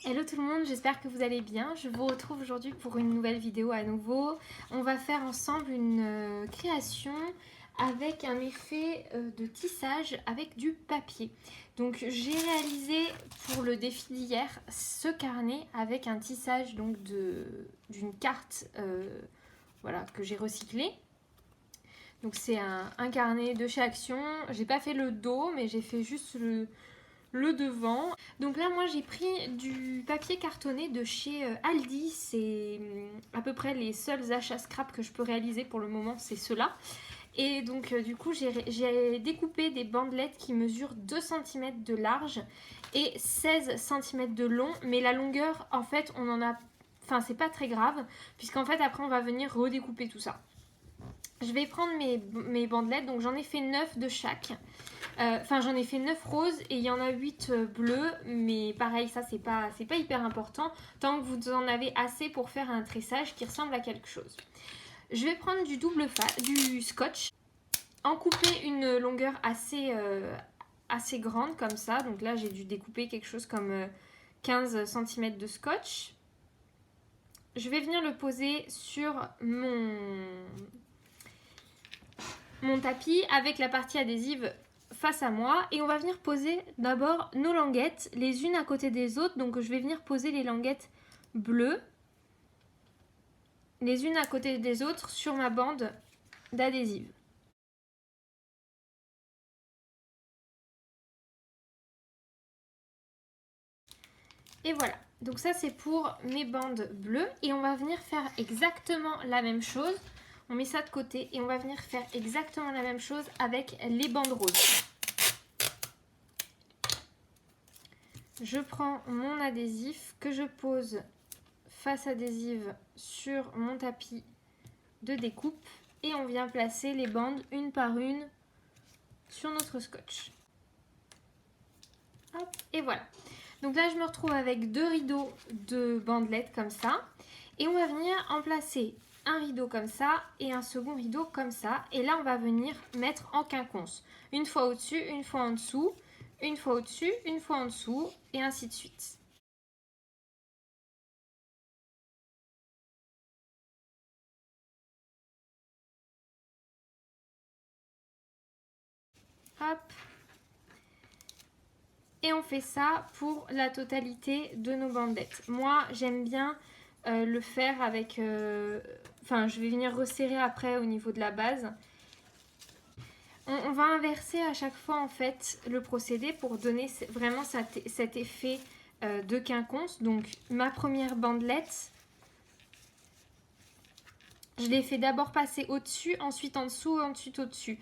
Hello tout le monde, j'espère que vous allez bien. Je vous retrouve aujourd'hui pour une nouvelle vidéo à nouveau. On va faire ensemble une création avec un effet de tissage avec du papier. Donc j'ai réalisé pour le défi d'hier ce carnet avec un tissage donc d'une carte voilà, que j'ai recyclé. Donc c'est un carnet de chez Action. J'ai pas fait le dos mais j'ai fait juste le devant. Donc là moi j'ai pris du papier cartonné de chez Aldi, c'est à peu près les seuls achats scrap que je peux réaliser pour le moment, c'est ceux-là. Et donc du coup j'ai découpé des bandelettes qui mesurent 2 cm de large et 16 cm de long, mais la longueur en fait on en a, enfin c'est pas très grave puisqu'en fait après on va venir redécouper tout ça. Je vais prendre mes bandelettes, donc j'en ai fait 9 de chaque. Enfin j'en ai fait 9 roses et il y en a 8 bleus, mais pareil ça c'est pas hyper important tant que vous en avez assez pour faire un tressage qui ressemble à quelque chose. Je vais prendre du scotch, en couper une longueur assez grande comme ça, donc là j'ai dû découper quelque chose comme 15 cm de scotch. Je vais venir le poser sur mon tapis avec la partie adhésive face à moi et on va venir poser d'abord nos languettes les unes à côté des autres. Donc je vais venir poser les languettes bleues les unes à côté des autres sur ma bande d'adhésive. Et voilà, donc ça c'est pour mes bandes bleues et on va venir faire exactement la même chose. On met ça de côté et on va venir faire exactement la même chose avec les bandes roses. Je prends mon adhésif que je pose face adhésive sur mon tapis de découpe et on vient placer les bandes une par une sur notre scotch. Hop, et voilà. Donc là je me retrouve avec 2 rideaux de bandelettes comme ça et on va venir en placer un rideau comme ça et un second rideau comme ça, et là on va venir mettre en quinconce, une fois au-dessus, une fois en dessous, une fois au-dessus, une fois en dessous et ainsi de suite. Hop. Et on fait ça pour la totalité de nos bandelettes. Moi, j'aime bien le faire avec... Enfin, je vais venir resserrer après au niveau de la base. On va inverser à chaque fois, en fait, le procédé pour donner vraiment cet effet de quinconce. Donc, ma première bandelette, je l'ai fait d'abord passer au-dessus, ensuite en dessous, ensuite au-dessus.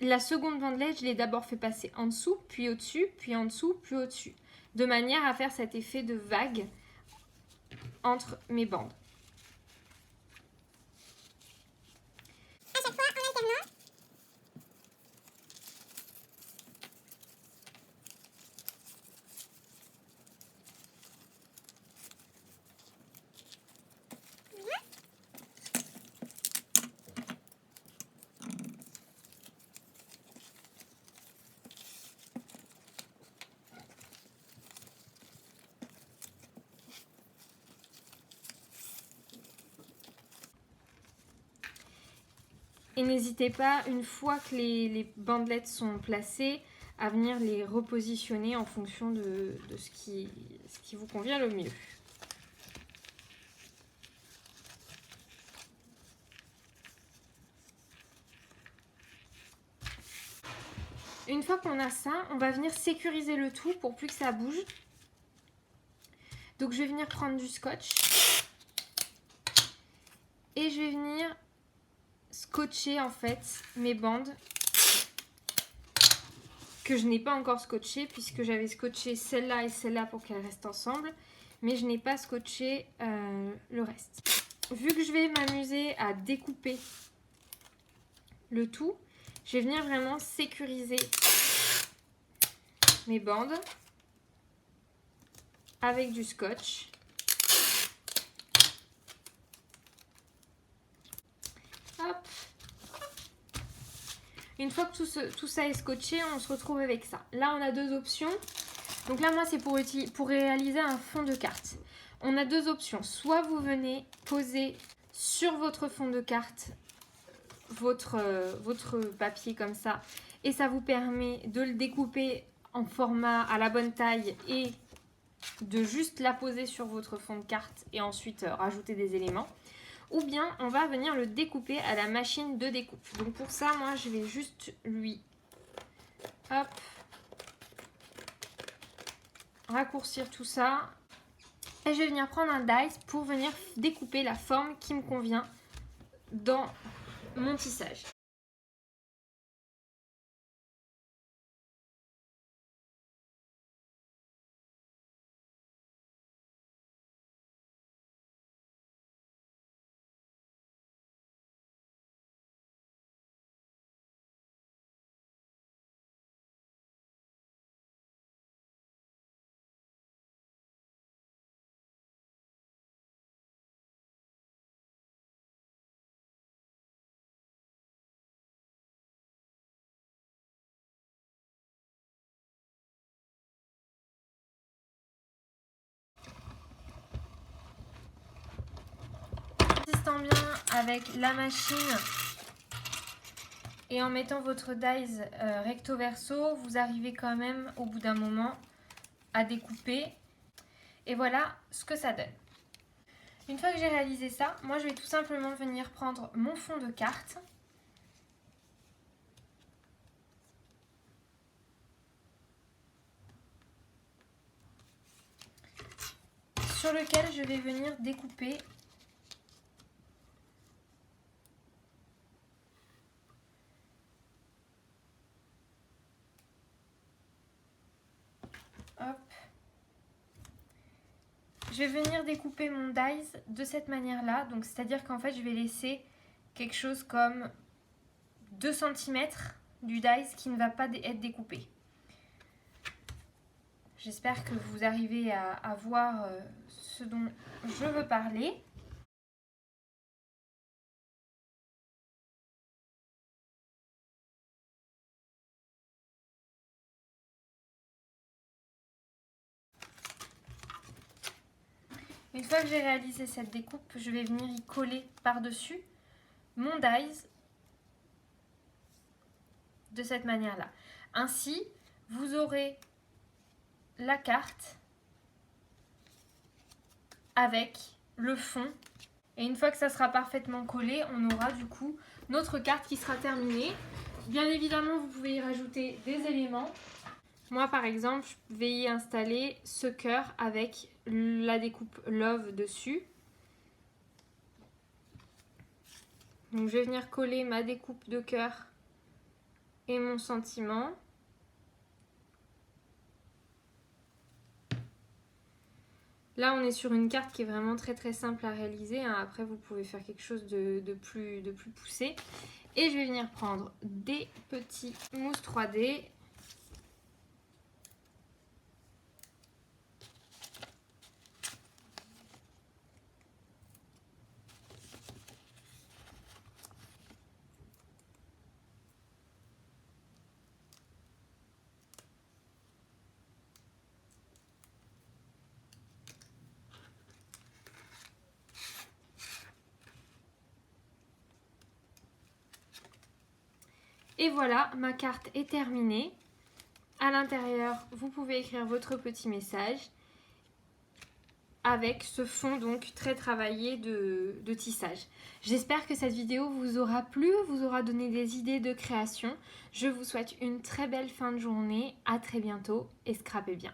La seconde bandelette, je l'ai d'abord fait passer en dessous, puis au-dessus, puis en dessous, puis au-dessus. De manière à faire cet effet de vague entre mes bandes. À chaque fois, en alternant. Et n'hésitez pas, une fois que les bandelettes sont placées, à venir les repositionner en fonction de ce qui vous convient le mieux. Une fois qu'on a ça, on va venir sécuriser le tout pour plus que ça bouge. Donc je vais venir prendre du scotch et je vais venir scotcher en fait mes bandes que je n'ai pas encore scotché puisque j'avais scotché celle-là et celle-là pour qu'elles restent ensemble, mais je n'ai pas scotché le reste. Vu que je vais m'amuser à découper le tout, je vais venir vraiment sécuriser mes bandes avec du scotch. Hop. Une fois que tout ça est scotché, on se retrouve avec ça. Là, on a deux options. Donc là, moi, c'est pour réaliser un fond de carte. On a deux options. Soit vous venez poser sur votre fond de carte votre papier comme ça, et ça vous permet de le découper en format à la bonne taille et de juste la poser sur votre fond de carte et ensuite rajouter des éléments. Ou bien on va venir le découper à la machine de découpe. Donc pour ça, moi je vais juste lui raccourcir tout ça. Et je vais venir prendre un dice pour venir découper la forme qui me convient dans mon tissage. Bien avec la machine et en mettant votre dies recto verso, vous arrivez quand même au bout d'un moment à découper et voilà ce que ça donne. Une fois que j'ai réalisé ça, moi je vais tout simplement venir prendre mon fond de carte sur lequel je vais venir découper je vais venir découper mon dies de cette manière-là. Donc, c'est-à-dire qu'en fait, je vais laisser quelque chose comme 2 cm du dies qui ne va pas être découpé. J'espère que vous arrivez à voir ce dont je veux parler. Une fois que j'ai réalisé cette découpe, je vais venir y coller par-dessus mon dies de cette manière-là. Ainsi, vous aurez la carte avec le fond. Et une fois que ça sera parfaitement collé, on aura du coup notre carte qui sera terminée. Bien évidemment, vous pouvez y rajouter des éléments. Moi, par exemple, je vais y installer ce cœur avec la découpe Love dessus. Donc, je vais venir coller ma découpe de cœur et mon sentiment. Là, on est sur une carte qui est vraiment très très simple à réaliser. Après, vous pouvez faire quelque chose de plus poussé. Et je vais venir prendre des petits mousses 3D. Et voilà, ma carte est terminée. À l'intérieur, vous pouvez écrire votre petit message avec ce fond donc très travaillé de tissage. J'espère que cette vidéo vous aura plu, vous aura donné des idées de création. Je vous souhaite une très belle fin de journée. À très bientôt et scrapez bien.